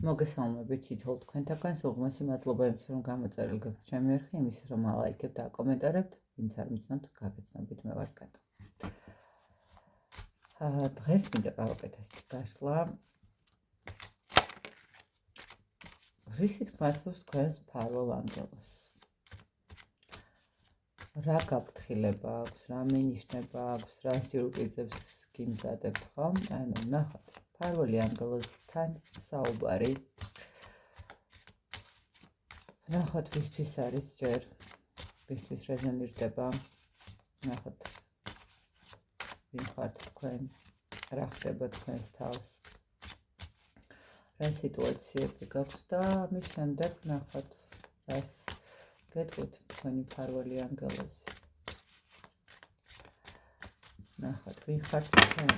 მოგესალმებით თითოეულ თქვენთაგან, სულგმასი მადლობა იმის, რომ გამოწერილ გაგთ ჩემი არხი, იმის, რომ ალაიქებთ და აკომენტარებთ, ვინც არ მიცნობთ, გაგეცნობით მე ვარ კატო. დღეს მინდა გავაკეთოთ გაშლა. რისი თქმას თქვენს ფარველ ანგელოს. რა გაფრთხილება აქვს, რა მინიშნება აქვს, რა სიურპრიზებს გიმზადებთ ხომ? ანუ ნახოთ, ფარველი ანგელოსთან საუბარი. ნახოთ, ვისთვის არის ჯერ, ვისთვის რეზონირდება. ნახოთ, ვინ ხართ თქვენ, რა ხდება თქვენს თავს. რა სიტუაციები გაქვთ და ამის შემდეგ ნახოთ, რას გეტყვით თქვენი ფარველი ანგელოზი. ნახოთ, ვინ ხართ თქვენ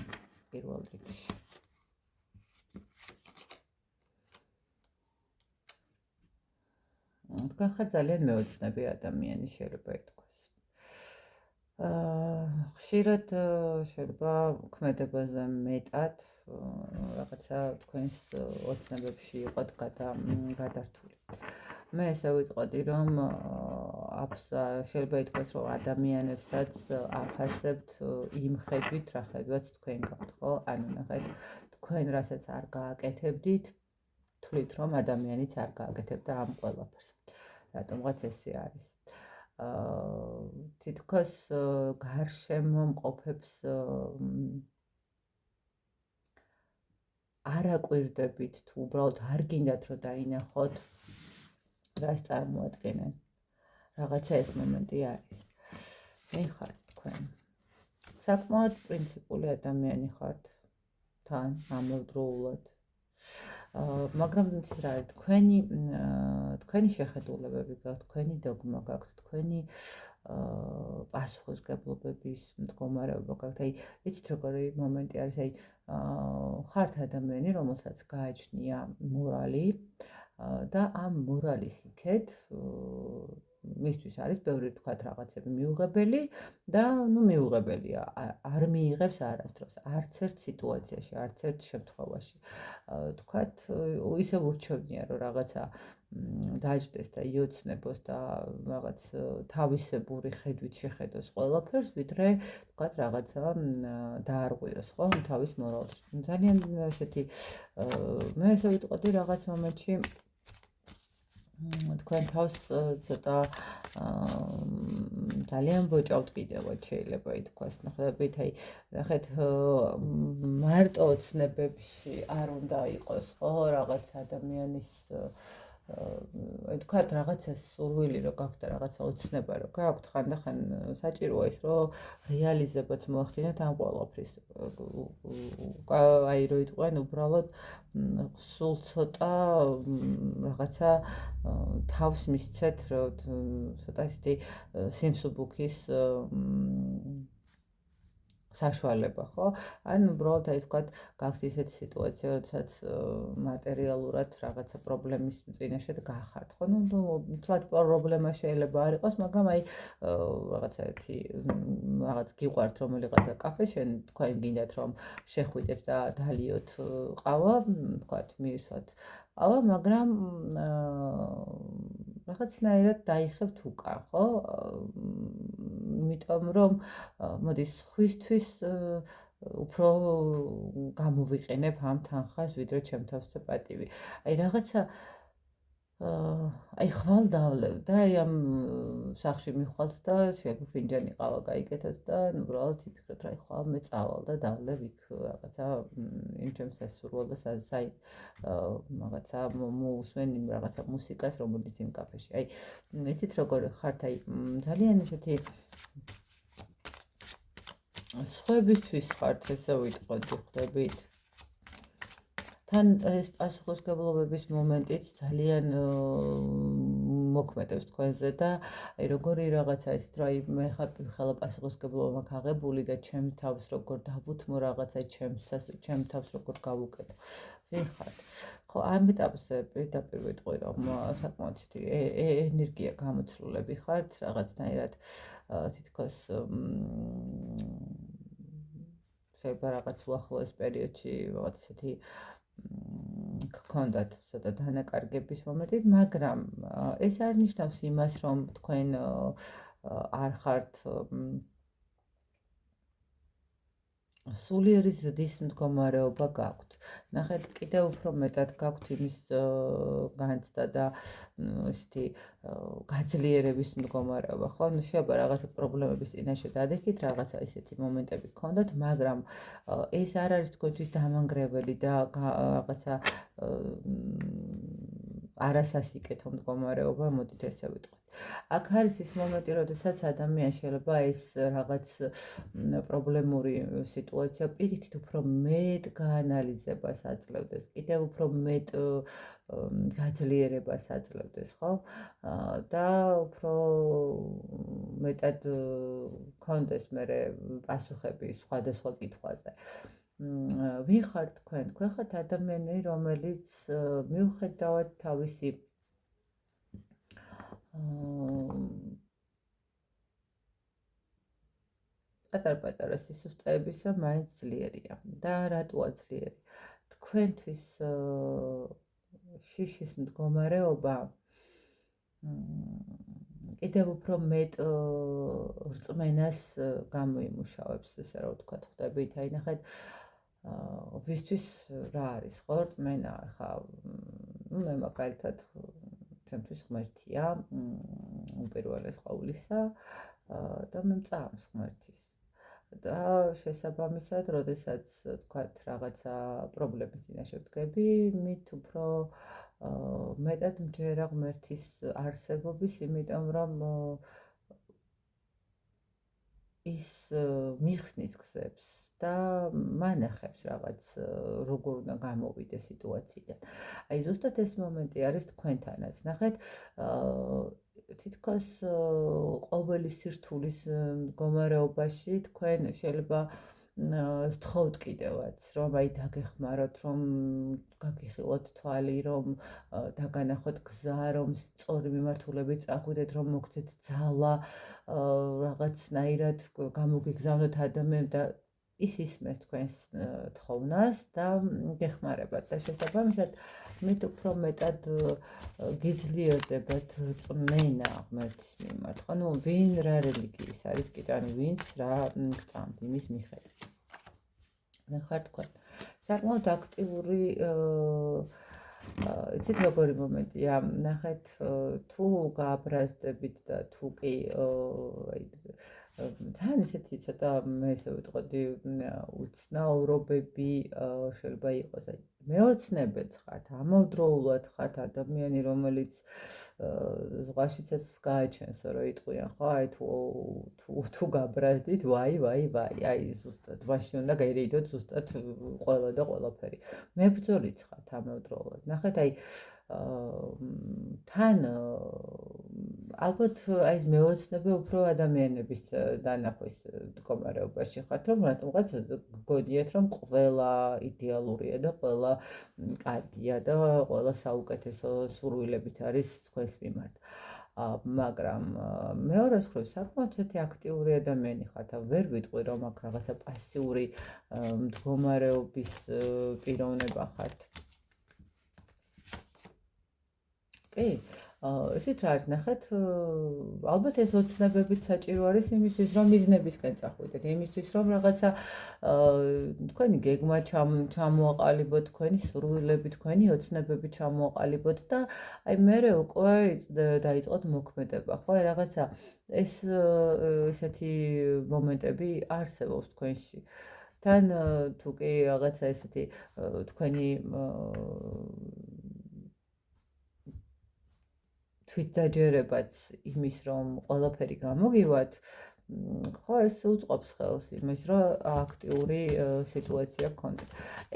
პირველ რიგში. თქვენ ხართ ძალიან მეოცნები ადამიანი, შეიძლება ითქვას. ხშირად შეიძლება ქმედებაზე მეტად რაღაცა თქვენს ოცნებებში იყოთ გადართული. მე ესე ვიტყოდი, რომ შეიძლება ითქვას, რომ ადამიანებსაც აფასებთ იმ ხედვით, რა ხედვაც თქვენ გაქვთ, ხო? ანუ ნახეთ, თქვენ რასაც არ გააკეთებდით, თვლით, რომ ადამიანიც არ გააკეთებდა ამ ყველაფერს. რატომღაც ესე არის. თითქოს გარშემო მყოფებს არ აკვირდებით თუ უბრალოდ არ გინდათ რომ დაინახოთ რას წარმოადგენენ. რაღაცა ეს მომენტი არის. ვინ ხართ თქვენ? საკმაოდ პრინციპული ადამიანი ხართ თან ამავდროულად. მაგრამ იცით რა არის, თქვენი შეხედულებები გაქვთ, თქვენი დოგმა გაქვთ, თქვენი პასუხისმგებლობების მდგომარეობა გაქვთ. აი, იცით როგორი მომენტი არის, აი, ხართ ადამიანი, რომელსაც გააჩნია მორალი და ამ მორალის იქეთ მისთვის არის ბევრი თქვათ რაღაცები მიუღებელი და მიუღებელია, არ მიიღებს არასდროს, არც ერთ სიტუაციაში, არც ერთ შემთხვევაში. თქვათ, ისევ ურჩევნია, რომ რაღაცა დაჯდეს და იოცნებოს და რაღაც თავისებური ხედვით შეხედოს ყველაფერს, ვიდრე თქვათ რაღაცა დაარღვიოს, ხო, თავის მორალში. ძალიან ესეთი მე ესე ვიტყოდი რაღაც მომენტში თქვენ თავს ცოტა ძალიან ბოჭავთ კიდევაც შეიძლება ითქვას. ნახეთ, აი, ნახეთ, მარტო ოცნებებში არ უნდა იყოს, ხო, რაღაც ადამიანის თქვათ რაღაცა სურვილი რომ გაქვთ და რაღაცა ოცნება რომ გაქვთ, ხანდახან საჭიროა ის რომ რეალიზებაც მოახდინოთ ამ ყველაფრის. აი რომ იტყვენ უბრალოდ სულ ცოტა რაღაცა თავს მისცეთ რომ ცოტა ისეთი სიმსუბუქის საშუალება, ხო? ან უბრალოდ აი თქვათ, გაქვთ ისეთი სიტუაცია, როდესაც მატერიალურად რაღაცა პრობლემის წინაშე გახართ, ხო? თლად პრობლემა შეიძლება არ იყოს, მაგრამ აი რაღაცა ერთი რაღაც გიყვართ რომელიღაცა კაფე, თქვენ გინდათ რომ შეხვიდეთ და დალიოთ ყავა, თქვათ, მიირთვათ ყავა, მაგრამ რაღაცნაირად დაიხევთ უკან, ხო? იმიტომ რომ მოდი სხვისთვის უფრო გამოვიყენებ ამ თანხას, ვიდრე ჩემ თავზე პატივი. აი რაღაცა აი ხვალ დავლევ და აი ამ სახლში მიხვალთ და შეიძლება ფინჯანი ყავა გაიგეთოთ და უბრალოდ იფიქრეთ, რა ხვალ მე წავალ და დავლევ იქ რაღაცა იმ ჩემს სასურველს და რაღაცა მოусვენ იმ რაღაცა მუსიკას, რომელიც იმ კაფეში. აი, იცით როგორ ხართ, აი ძალიან ესეთი სხვებისთვის ხართ, ესე ვიტყოდი, ხვდებით? თან ეს პასუხისმგებლობების მომენტიც ძალიან მოქმედებს თქვენზე და აი როგორი რაღაცა ისეთ რომ აი მე ხარ პასუხისმგებლობა მაქვს აღებული და ჩემ თავს როგორ დავუთმო რაღაცა ჩემ თავს როგორ გავუკეთო. ვინ ხართ? ხო, ამ ეტაპზე პირდაპირ ვიტყვი რომ საკმაოდ ისეთი ენერგია გამოცვლები ხართ, რაღაცნაირად თითქოს შეიძლება რაღაც უახლოეს პერიოდში რაღაც ისეთი გქონდათ ცოტა დანაკარგების მომენტი, მაგრამ ეს არ ნიშნავს იმას, რომ თქვენ არ ხართ სულიერი ზრდის მდგომარეობა გაქვთ. ნახეთ, კიდევ უფრო მეტად გაქვთ იმის განცდა და ესეთი გაძლიერების მდგომარეობა, ხო? შეიძლება რაღაცა პრობლემების წინაშე დადექით, რაღაცა ისეთი მომენტები გქონდათ, მაგრამ ეს არ არის თქვენთვის დამანგრეველი და რაღაცა არასასიკეთო მდგომარეობა, მოდით ესე ვიტყვით. აქ არის ის მომენტი, როდესაც ადამიანს შეიძლება ეს რაღაც პრობლემური სიტუაცია პირიქით უფრო მეტ გაანალიზებას აძლევდეს, კიდევ უფრო მეტ გაძლიერებას აძლევდეს, ხო? და უფრო მეტად გქონდეს მერე პასუხები სხვადასხვა კითხვაზე. ვინ ხართ თქვენ? თქვენ ხართ ადამიანი, რომელიც მიუხედავად თავისი პატარ-პატარა სისუსტეებისა მაინც ძლიერია. და რატოა ძლიერი? თქვენთვის შიშის მდგომარეობა კიდევ უფრო მეტ რწმენას გამოიმუშავებს, ესე რომ ვთქვათ, ხვდებით, აი ნახეთ, ვისთვის რა არის, ხო, რწმენა, ხა, მე მაგალითად ჩემთვის ღმერთია, უპირველეს ყოვლისა და მე მწამს ღმერთის. და შესაბამისად, როდესაც თქვათ რაღაცა პრობლემის წინაშე ვდგები, მით უფრო მეტად მჯერა ღმერთის არსებობის, იმიტომ რომ ის მიხსნის გზებს და მანახებს რაღაც როგორ უნდა გამოვიდე სიტუაციიდან. აი ზუსტად ეს მომენტი არის თქვენთანაც. ნახეთ, თითქოს ყოველი სირთულის მდგომარეობაში თქვენ შეიძლება სთხოვთ კიდევაც, რომ აი დაგეხმაროთ, რომ გაგიხილოთ თვალი, რომ დაგანახოთ გზა, რომ სწორი მიმართულებით წახვიდეთ, რომ მოგცეთ ძალა, რაღაცნაირად გამოგიგზავნოთ ადამიანი და ის ისმეს თქვენს თხოვნას და გეხმარებათ და შესაბამისად მით უფრო მეტად გიძლიერდებათ რწმენა ღმერთის მიმართ. ხო, ნუ ვინ რა რელიგიის არის კიდე, ანუ ვინც რა გწამთ იმის მიხედვით. მე ხარ თქვენ. საკმაოდ აქტიური იცით როგორი მომენტია, ნახეთ, თუ გააბრაზდებით და თუ კი ძალიან ისეთი ცოტა მე ესე ვიტყოდი უცნაურობები შეიძლება იყოს, აი მეოცნებიც ხართ, ამავდროულად ხართ ადამიანი, რომელიც ზღვაშიცაც გააჩენს, რომ იტყვიან, ხო, აი თუ გაბრაზდით, ვაი, აი ზუსტად მაშინ უნდა გაირიდოთ ზუსტად ყველა და ყველაფერი. მებრძოლიც ხართ ამავდროულად. ნახეთ, აი თან ალბათ აი ეს მეოცნები უფრო ადამიანების დანახვის მდგომარეობაში ხართ, რომ რატომღაც გგონიათ, რომ ყველა იდეალურია და ყველა კარგია და ყველა საუკეთესო სურვილებით არის თქვენს მიმართ. მაგრამ მეორეს მხრივ საკმაოდ ისეთი აქტიური ადამიანი ხართ, ვერ ვიტყვი, რომ აქ რაღაცა პასიური მდგომარეობის პიროვნება ხართ. კი, ისეთ რა არის, ნახეთ, ალბათ ეს ოცნებებიც საჭირო არის იმისთვის, რომ მიზნებისკენ წახვიდეთ, იმისთვის, რომ რაღაცა თქვენი გეგმა ჩამოაყალიბოთ, თქვენი სურვილები, თქვენი ოცნებები ჩამოაყალიბოთ და აი მერე უკვე დაიწყოთ მოქმედება, ხო, რაღაცა ეს ესეთი მომენტები არსებობს თქვენში. თან თუ კი რაღაცა ესეთი თქვენი თვითდაჯერებაც იმის, რომ ყველაფერი გამოგივათ, ხო, ეს უწყობს ხელს იმის, რომ აქტიური სიტუაცია გქონდეთ.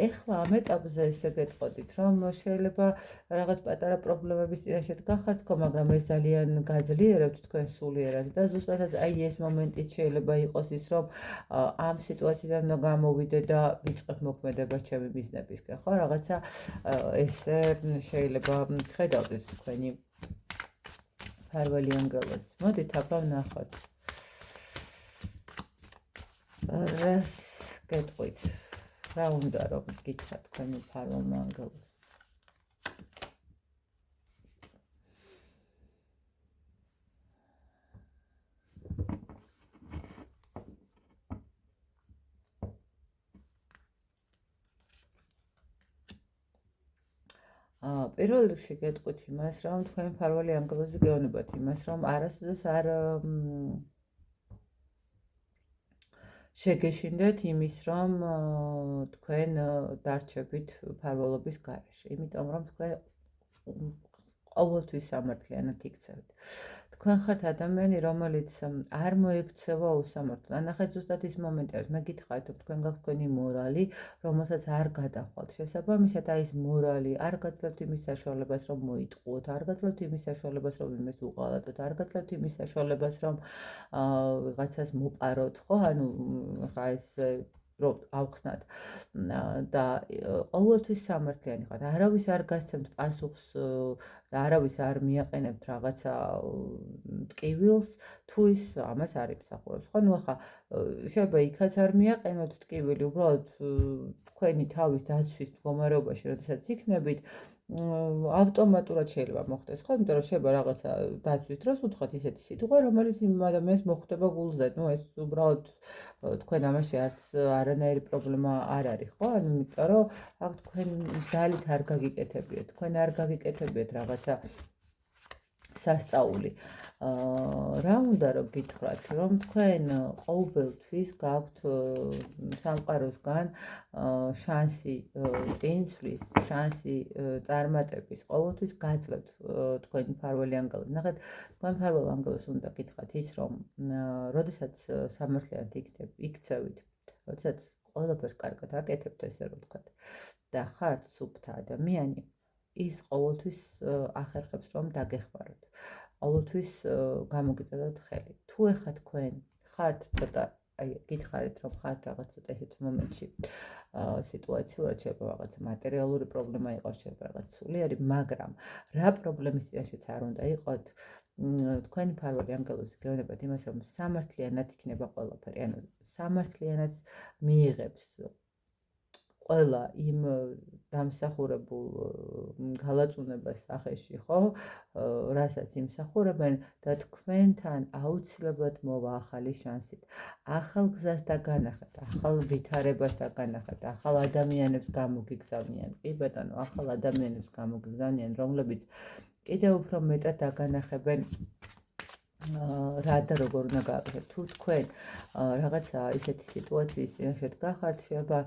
ეხლა ამ ეტაპზე ესე გეტყოდით, რომ შეიძლება რაღაც პატარა პრობლემების წინაშე გახართ, მაგრამ ეს ძალიან გაძლიერებთ თქვენ სულიერად და ზუსტადაც აი ეს მომენტიც შეიძლება იყოს ის, რომ ამ სიტუაციიდან უნდა გამოვიდე და ვიწყებ მოქმედებას ჩემი მიზნებისკენ, ხო, რაღაცა ესე შეიძლება ხედავდეთ თქვენი ფარველი ანგელოზი. მოდით აბა ვნახოთ. რას გეტყვით? რა უნდა რომ გითხრათ თქვენი ფარველი ანგელოზი? პირველ რიგში გეტყვით იმას, რომ თქვენ მფარველი ანგელოზი გეუბნებათ იმას, რომ არასოდეს არ შეგეშინდეთ იმის, რომ თქვენ დარჩებით მფარველობის გარეშე, იმიტომ რომ თქვენ ყოველთვის სამართლიანად იქცევით. თქვენ ხართ ადამიანი, რომელიც არ მოექცევა უსამართლოდ. ნახეთ ზუსტად ის მომენტი არის, მე გითხარით, რომ თქვენ გაქვთ თქვენი მორალი, რომელსაც არ გადახვალთ. შესაბამისად, აი ეს მორალი არ გაძლევთ იმის საშუალებას, რომ მოიტყუოთ, არ გაძლევთ იმის საშუალებას, რომ იმას უყალატოთ, არ გაძლევთ იმის საშუალებას, რომ ვიღაცას მოპაროთ, ხო? ანუ ხა ეს რომ ავხსნათ და ყოველთვის სამართლიანი ხართ. არავის არ გასცემთ პასუხს და არავის არ მიაყენებთ რაღაცა ტკივილს თუ ის ამას არ იმსახურებს. ხო, ნუ ახლა შეიძლება იქაც არ მიაყენოთ ტკივილი, უბრალოდ თქვენი თავის დაცვის მდგომარეობაში, როდესაც იქნებით, ავტომატურად შეიძლება მოხდეს, ხო? იმიტომ რომ შეიძლება რაღაცა დაცვის დროს უთხრათ ისეთი სიტყვა, რომელიც იმ ადამიანს მოხვდება გულზე. ნუ ეს უბრალოდ თქვენ ამაში არც არანაირი პრობლემა არ არის, ხო? ანუ იმიტომ რომ აქ თქვენ ძალით არ გაგიკეთებიათ, თქვენ არ გაგიკეთებიათ რაღაცა სასწაული. რა უნდა რომ გითხრათ, რომ თქვენ ყოველთვის გაქვთ სამყაროსგან შანსი წინსვლის, შანსი წარმატების, ყოველთვის გაძლევთ თქვენი მფარველი ანგელოზი. ნახეთ, თქვენ მფარველ ანგელოზს უნდა გითხრათ ის, რომ როდესაც სამართლიანად იქცევით, როდესაც ყველაფერს კარგად აკეთებთ, ესე რომ ვთქვათ, და ხართ სუფთა ადამიანი, ის ყოველთვის ახერხებს, რომ დაგეხმაროთ. ყოველთვის გამოგიწევთ ხელი. თუ ეხლა თქვენ ხართ ცოტა, აი, გითხარით, რომ ხართ რაღაც ცოტა ესეთ მომენტში, სიტუაციურად შეიძლება რაღაც მატერიალური პრობლემა იყოს, შეიძლება რაღაც სულიერი, მაგრამ რა პრობლემის წინაშეც არ უნდა იყოთ, თქვენი მფარველი ანგელოზი გეუბნებათ იმას, რომ სამართლიანად იქნება ყველაფერი, ანუ სამართლიანად მიიღებს ყველა იმ დამსახურებულ გალაწუნებას სახეში, ხო, რასაც იმსახურებენ და თქვენთან აუცილებლად მოვა ახალი შანსით. ახალ გზას დაგანახეთ, ახალ ვითარებას დაგანახეთ, ახალ ადამიანებს გამოგიგზავნიან. კი ბატონო, ახალ ადამიანებს გამოგიგზავნიან, რომლებიც კიდევ უფრო მეტად დაგანახებენ რა და როგორ უნდა გააკეთოთ. თუ თქვენ რაღაცა ისეთი სიტუაციის წინაშე გახართ, შეიძლება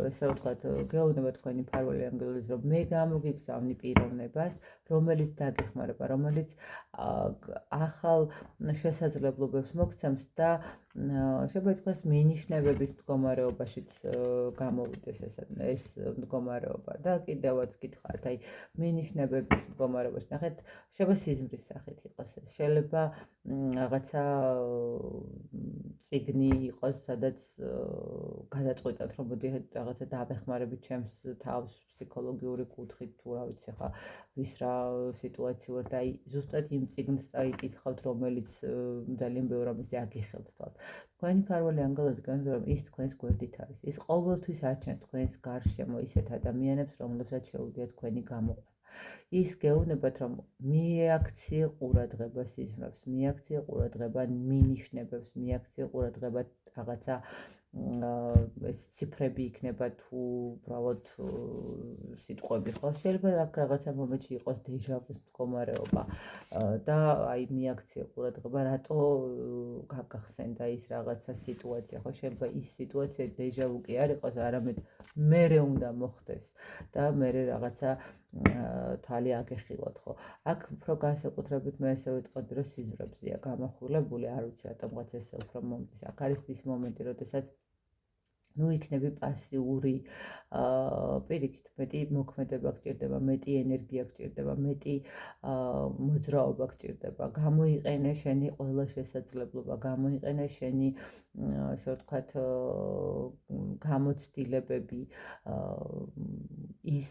ესე ვთქვათ, გეუბნებათ თქვენი მფარველი ანგელოზი, რომ მე გამოგიგზავნი პიროვნებას, რომელიც დაგეხმარება, რომელიც ახალ შესაძლებლობებს მოგცემს და შეიძლება ითქვას მინიშნებების მდგომარეობაშიც გამოვიდეს ეს მდგომარეობა და კიდევაც გითხარით, აი მინიშნებების მდგომარეობაში. ნახეთ, შეიძლება სიზმრის სახით იყოს ეს, შეიძლება რაღაცა წიგნი იყოს, სადაც გადაწყვეტათ, რომ მოდი რაღაცა დავეხმარებით ჩემს თავს ფსიქოლოგიური კუთხით, თუ რა ვიცი ხა ვის რა სიტუაცია ვარ და აი ზუსტად იმ წიგნს წაიკითხავთ, რომელიც ძალიან ბევრ ამაზე აგიხელთ თავს. თქვენი მფარველი ანგელოზი გეუბნებათ, რომ ის თქვენს გვერდით არის. ის ყოველთვის აჩენს თქვენს გარშემო ისეთ ადამიანებს, რომლებსაც შეუძლიათ თქვენი გამოყვანა. ის გეუბნებათ, რომ მიაქციე ყურადღება სიზმრებს, მიაქციე ყურადღება მინიშნებებს, მიაქციე ყურადღება რაღაცა ეს ციფრები იქნება თუ უბრალოდ სიტყვები, ხო? შეიძლება რაღაცა მომენტში იყოს დეჟავუს მდგომარეობა და აი მიაქციე ყურადღება, რატო გაგახსენდა ის რაღაცა სიტუაცია, ხო? შეიძლება ის სიტუაცია დეჟავუ კი არ იყოს, არამედ მერე უნდა მოხდეს და მერე რაღაცა თვალი აგეხილოთ, ხო? აქ უფრო განსაკუთრებით მე ესე ვიტყოდი, რომ სიზმრებზეა გამახვილებული, არ ვიცი რატომღაც ესე უფრო მომდის. აქ არის ის მომენტი, როდესაც ნუ იქნები პასიური, პირიქით მეტი მოქმედება გჭირდება, მეტი ენერგია გჭირდება, მეტი მოძრაობა გჭირდება. გამოიყენე შენი ყველა შესაძლებლობა, გამოიყენე შენი ასე ვთქვათ გამოცდილებები, ის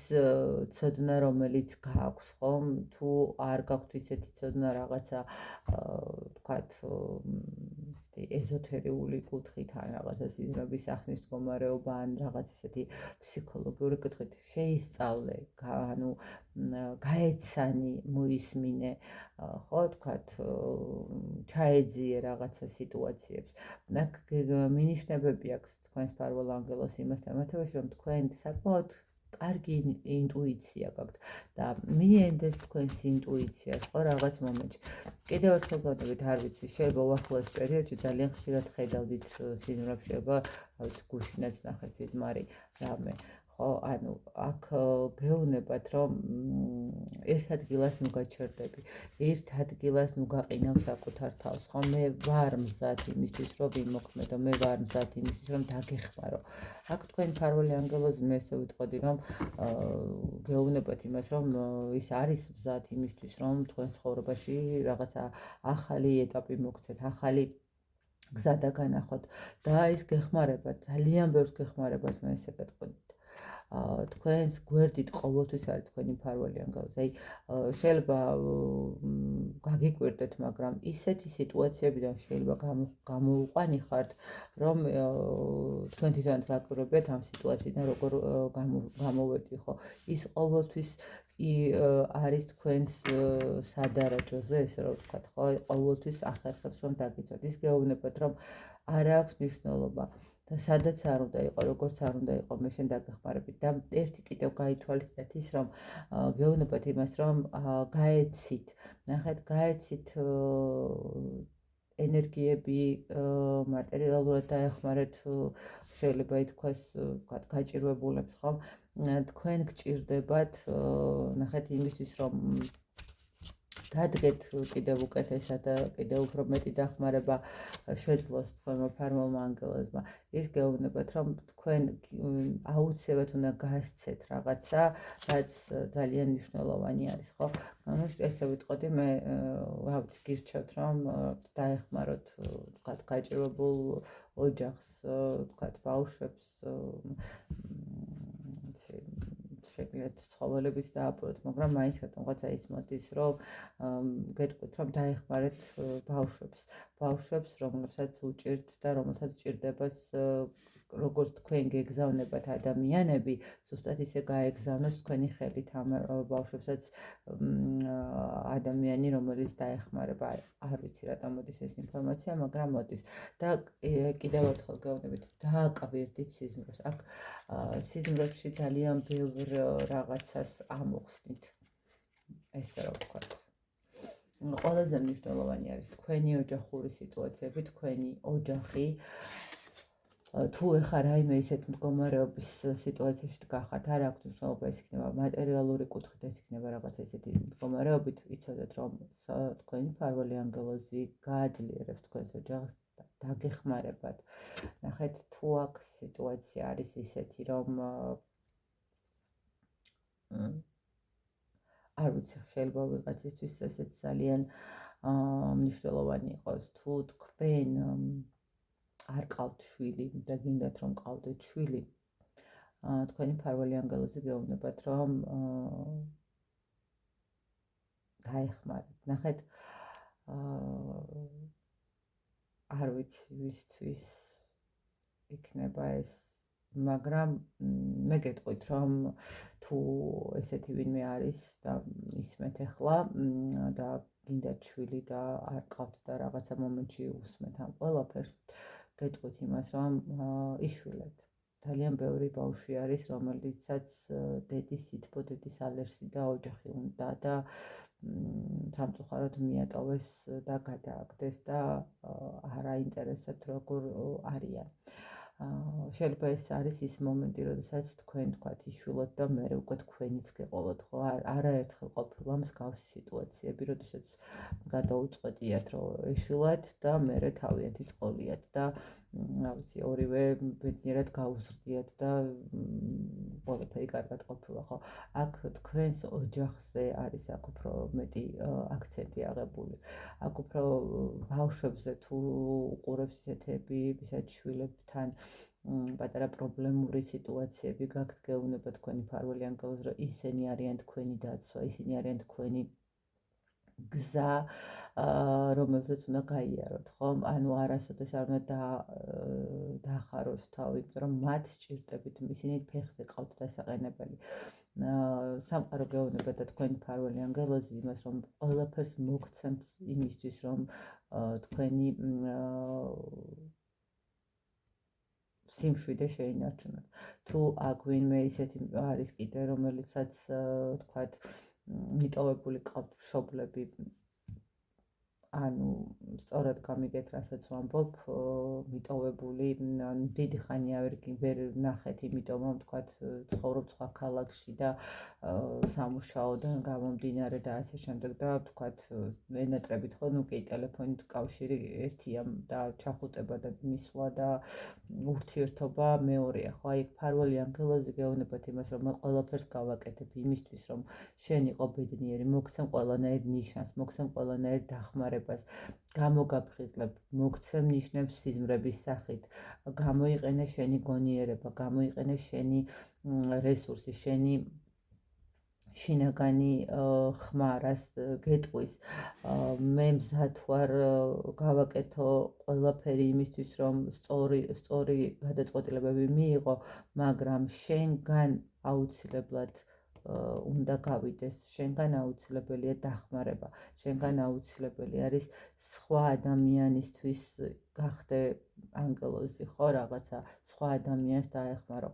ცოდნა, რომელიც გააქვს, ხო? თუ არ გაქვთ ისეთი ცოდნა რაღაცა ვთქვათ ეზოთერიული კუთხით ან რაღაცა სიზმრების სახნის მდგომარეობა ან რაღაც ისეთი ფსიქოლოგიური კუთხით შეისწავლე, ანუ გაეცანი, მოისმინე, ხო, ვთქვათ, ჩაეძიე რაღაცა სიტუაციებს. მინიშნებები აქვს თქვენს მფარველ ანგელოზს იმასთან მიმართებაში, რომ თქვენ საკმაოდ კარგი ინტუიცია გაქვთ და მიენდეს თქვენს ინტუიციას ხო რაღაც მომენტში. კიდევ ერთხელ გონებით, არ ვიცი, შეიძლება უახლოეს პერიოდში ძალიან ხშირად ხედავდით სიზმრებს, შეიძლება გუშინაც ნახეთ სიზმარი რამე. ხო, ანუ აქ გეუბნებათ, რომ ერთ ადგილას ნუ გაჩერდები, ერთ ადგილას ნუ გაყინავ საკუთარ თავს, ხო, მე ვარ მზად იმისთვის, რომ ვიმოქმედო, მე ვარ მზად იმისთვის, რომ დაგეხმარო. აქ თქვენი მფარველი ანგელოზი მე ესე ვიტყოდი, რომ გეუბნებათ იმას, რომ ის არის მზად იმისთვის, რომ თქვენ ცხოვრებაში რაღაცა ახალი ეტაპი მოგცეთ, ახალი გზა დაგანახოთ და ის გეხმარებათ, ძალიან ბევრს გეხმარებათ, მე ესე გეტყვით. თქვენს გვერდით ყოველთვის არის თქვენი მფარველი ანგელოზი. აი შეიძლება გაგიკვირდეთ, მაგრამ ისეთი სიტუაციებიდან შეიძლება გამოუყვანი ხართ, რომ თქვენ თვითონაც გაკვირვებთ ამ სიტუაციიდან როგორ გამოვედი, ხო? ის ყოველთვის არის თქვენს სადარაჯოზე, ესე რომ ვთქვათ, ხო? ყოველთვის ახერხებს რომ დაგიცოთ. ის გეუბნებათ, რომ არ აქვს მნიშვნელობა. და სადაც არ უნდა იყო, როგორც არ უნდა იყო, მე შენ დაგეხმარებით და ერთი კიდევ გაითვალისწინეთ ის, რომ გეუბნებათ იმას, რომ გაეცით, ნახეთ, გაეცით ენერგიები მატერიალურად დაეხმარეთ, შეიძლება ითქვას, ვთქვათ, გაჭირვებულებს, ხო? თქვენ გჭირდებათ, ნახეთ, იმისთვის, რომ დადგეთ კიდევ უკეთესად და კიდევ უფრო მეტი დახმარება შეძლოს თქვენმა მფარველმა ანგელოზმა. ის გეუბნებათ, რომ თქვენ აუცილებლად უნდა გასცეთ რაღაცა, რაც ძალიან მნიშვნელოვანი არის, ხო? ანუ ესე ვიტყოდი, მე რა ვიცი, გირჩევთ, რომ დაეხმაროთ, ვთქვათ, გაჭირვებულ ოჯახს, ვთქვათ, ბავშვებს, შეგიძლიათ ცხოველების დააპყროთ, მაგრამ მაინც რატომღაცა ის მოდის, რომ გეტყვით, რომ დაეხმარეთ ბავშვებს, რომლებსაც უჭირთ და რომელსაც ჭირდებათ, როგორც თქვენ გეგზავნებათ ადამიანები, ზუსტად ისე გაეგზავნოს თქვენი ხელით ამ ბავშვებსაც ადამიანი, რომელიც დაეხმარება. არ ვიცი რატომ მოდის ეს ინფორმაცია, მაგრამ მოდის. და კიდევ ერთხელ გეუბნებით, დააკვირდით სიზმრებს. აქ სიზმრებში ძალიან ბევრ რაღაცას ამოხსნით, ესე რომ ვთქვათ. ყველაზე მნიშვნელოვანი არის თქვენი ოჯახური სიტუაციები, თქვენი ოჯახი. თუ ეხლა რაიმე ისეთ მდგომარეობის სიტუაციაში გახართ, არ აქვს მნიშვნელობა, ეს იქნება მატერიალური კუთხით, ეს იქნება რაღაცა ისეთი მდგომარეობით, იცოდეთ, რომ თქვენი მფარველი ანგელოზი გააძლიერებს თქვენს ოჯახს, დაგეხმარებათ. ნახეთ, თუ აქ სიტუაცია არის ისეთი, რომ არ ვიცი, შეიძლება ვიღაცისთვის ესეც ძალიან მნიშვნელოვანი იყოს, თუ თქვენ არ ყავთ შვილი და გინდათ რომ ყავდეთ შვილი, თქვენი მფარველი ანგელოზი გეუბნებათ, რომ დაეხმარეთ. ნახეთ, არ ვიცი ვისთვის იქნება ეს, მაგრამ მე გეტყვით, რომ თუ ესეთი ვინმე არის და ისმეთ ახლა და გინდათ შვილი და არ ყავთ და რაღაცა მომენტში უსმეთ ამ ყველაფერს, გეტყვით იმას, რომ იშვილეთ. ძალიან ბევრი ბავშვი არის, რომელიცაც დედის სითბო, დედის ალერსი და ოჯახი უნდა და სამწუხაროდ მიატოვეს და გადააგდეს და არ აინტერესებთ როგორ არიან. შეიძლება ეს არის ის მომენტი, როდესაც თქვენ თქვათ იშვილოთ და მე უკვე თქვენიც გეყოლოთ, ხო? არაერთხელ ყოფილა მსგავსი სიტუაციები, როდესაც გადაუწყვეტიათ, რომ ეშვილათ და მე თავიანთი წყოლიათ და რა ვიცი, ორივე ბედნიერად გაუზრდიათ და ყველაფერი კარგად ყოფილა, ხო? აქ თქვენს ოჯახზე არის აქ უფრო მეტი აქცენტი აღებული. აქ უფრო ბავშვებზე თუ უყურებს ისეთები, ვისაც შვილებთან პატარა პრობლემური სიტუაციები გაქვთ, გეუბნება თქვენი მფარველი ანგელოზი, რომ ისინი არიან თქვენი დაცვა, ისინი არიან თქვენი გზა, რომელზეც უნდა გაიაროთ, ხო? ანუ არასოდეს არ უნდა დაახაროს თავი, იმიტომ რომ მათ სჭირდებით, ისინი ფეხზე ყავთ დასაყენებელი. სამყარო გეუბნება და თქვენი მფარველი ანგელოზი იმას, რომ ყველაფერს მოგცემთ იმისთვის, რომ თქვენი სიმშვიდე შეინარჩუნოთ. თუ აქ ვინმე ისეთი არის კიდე, რომელიცაც თქვათ მიტოვებული ყავთ მშობლები, ანუ სწორად გამიგეთ, რასაც ვამბობ, მიტოვებული, დიდი ხანია ვერ ნახეთ, იმიტომ რომ თქვათ ცხოვრობ სხვა ქალაქში და სამუშაოდან გამომდინარე და ასე შემდეგ და თქვათ ენატრებით ხო, კი ტელეფონით კავშირი ერთია და ჩახუტება და მისვლა და ურთიერთობა მეორეა, ხო, აი ფარველი ანგელოზი გეუბნებათ იმას, რომ მე ყველაფერს გავაკეთებ იმისთვის, რომ შენ იყო ბედნიერი, მოგცემ ყველანაირ ნიშანს, მოგცემ ყველანაირ დახმარებას, გამოგაფხიზლებ, მოგცემ ნიშნებს სიზმრების სახით, გამოიყენე შენი გონიერება, გამოიყენე შენი რესურსი, შენი შინაგანი ხმა, რას გეტყვის, მე მზად ვარ გავაკეთო ყველაფერი იმისთვის, რომ სწორი გადაწყვეტილებები მიიღო, მაგრამ შენგან აუცილებლად უნდა გავიდეს, შენგან აუცილებელია დახმარება, შენგან აუცილებელი არის სხვა ადამიანისთვის გახდე ანგელოზი, ხო, რაღაცა სხვა ადამიანს დაეხმარო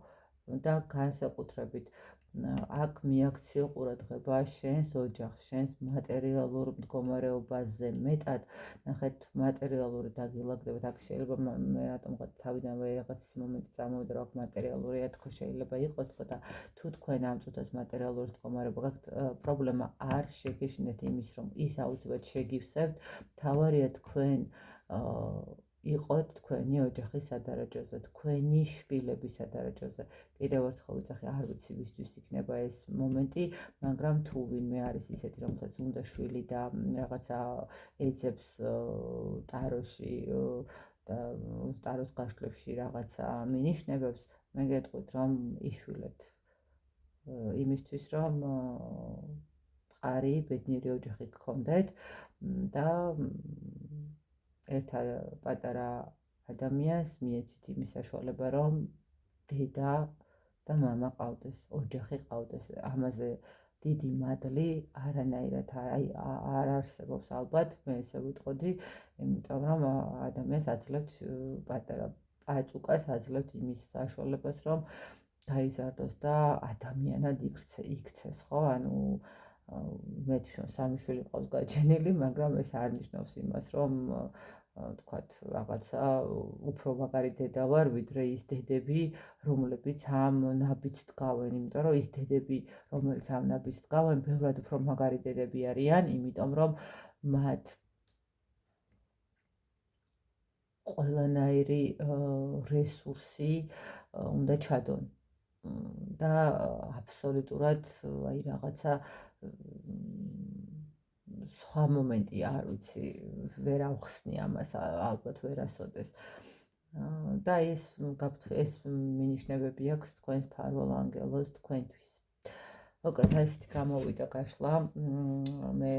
და განსაკუთრებით აქ მიაქციო ყურადღება შენს ოჯახს, შენს მატერიალურ მდგომარეობაზე მეტად, ნახეთ, მატერიალური დაგილაგდებათ, აქ შეიძლება მე რატომღაც თავიდანვე რაღაც მომენტი წამოვიდა, რომ აქ მატერიალურია, თქო შეიძლება იყოს, თქო და თუ თქვენ ამ წუთას მატერიალური მდგომარეობა გაქვთ, პრობლემა არ შეგეშინდეთ იმის, რომ ის აუცილებლად შეგივსებთ, თავარია თქვენ იყოთ თქვენი ოჯახის სადარაჯოზე, თქვენი შვილების სადარაჯოზე. კიდევ ერთხელ ვიძახი, არ ვიცი ვისთვის იქნება ეს მომენტი, მაგრამ თუ ვინმე არის ისეთი, რომელსაც უნდა შვილი და რაღაცა ეძებს ტაროში და ტაროს გაშლებში რაღაცა მინიშნებებს, მე გეტყვით, რომ იშვილეთ იმისთვის, რომ მყარი, ბედნიერი ოჯახი გქონდეთ და ერთ პატარა ადამიანს მიეცით იმის საშუალება, რომ დედა და მამა ყავდეს, ოჯახი ყავდეს. ამაზე დიდი მადლი არანაირად არ არსებობს ალბათ, მე ესე ვიტყოდი, იმიტომ რომ ადამიანს აძლევთ პატარა პაწუკას აძლევთ იმის საშუალებას, რომ გაიზარდოს და ადამიანად იქცეს, ხო? ანუ მე თვითონ სამი შვილი მყავს გაჩენილი, მაგრამ ეს არ ნიშნავს იმას, რომ თქვათ რაღაცა უფრო მაგარი დედა ვარ, ვიდრე ის დედები, რომლებიც ამ ნაბიჯს დგავენ, იმიტომ რომ ის დედები, რომელიც ამ ნაბიჯს დგავენ, ბევრად უფრო მაგარი დედები არიან, იმიტომ რომ მათ ყველანაირი რესურსი უნდა ჩადონ და აბსოლუტურად აი რაღაცა სხვა მომენტი არ ვიცი, ვერ ავხსნი ამას, ალბათ ვერასოდეს. და ეს მინიშნებები აქვს თქვენს ფარველ ანგელოზს თქვენთვის. მოკეთ, ესეთი გამოვიდა გაშლა. მე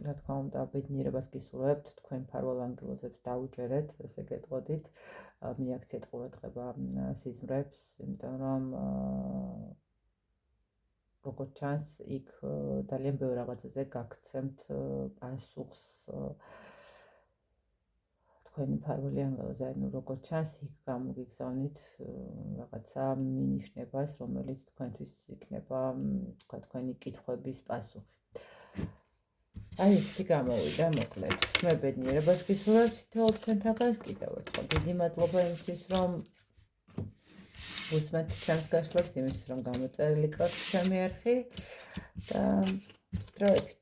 რა თქმა უნდა, ბედნიერებას გისურვებთ, თქვენ ფარველ ანგელოზებს დაუჯერეთ, ესე გეტყოდით, მიაქციეთ ყურადღება სიზმრებს, იმიტომ რომ როგორც ჩანს, იქ ძალიან ბევრ რაღაცაზე გაგცემთ პასუხს თქვენი ფარველი ანგელოზი, ანუ როგორც ჩანს, იქ გამოგიგზავნით რაღაცა მინიშნებას, რომელიც თქვენთვის იქნება, თქვა თქვენი კითხვების პასუხი. აი, ისეთი გამოვიდა, მოკლედ. მე ბედნიერებას გისურვებთ თითოეულ თქვენთაგანს, კიდევ ერთხელ დიდი მადლობა იმისთვის, რომ უსმენთ ჩემს გაშლებს, იმისთვის, რომ გამოწერილი გქონდეთ ჩემი არხი და დროებით.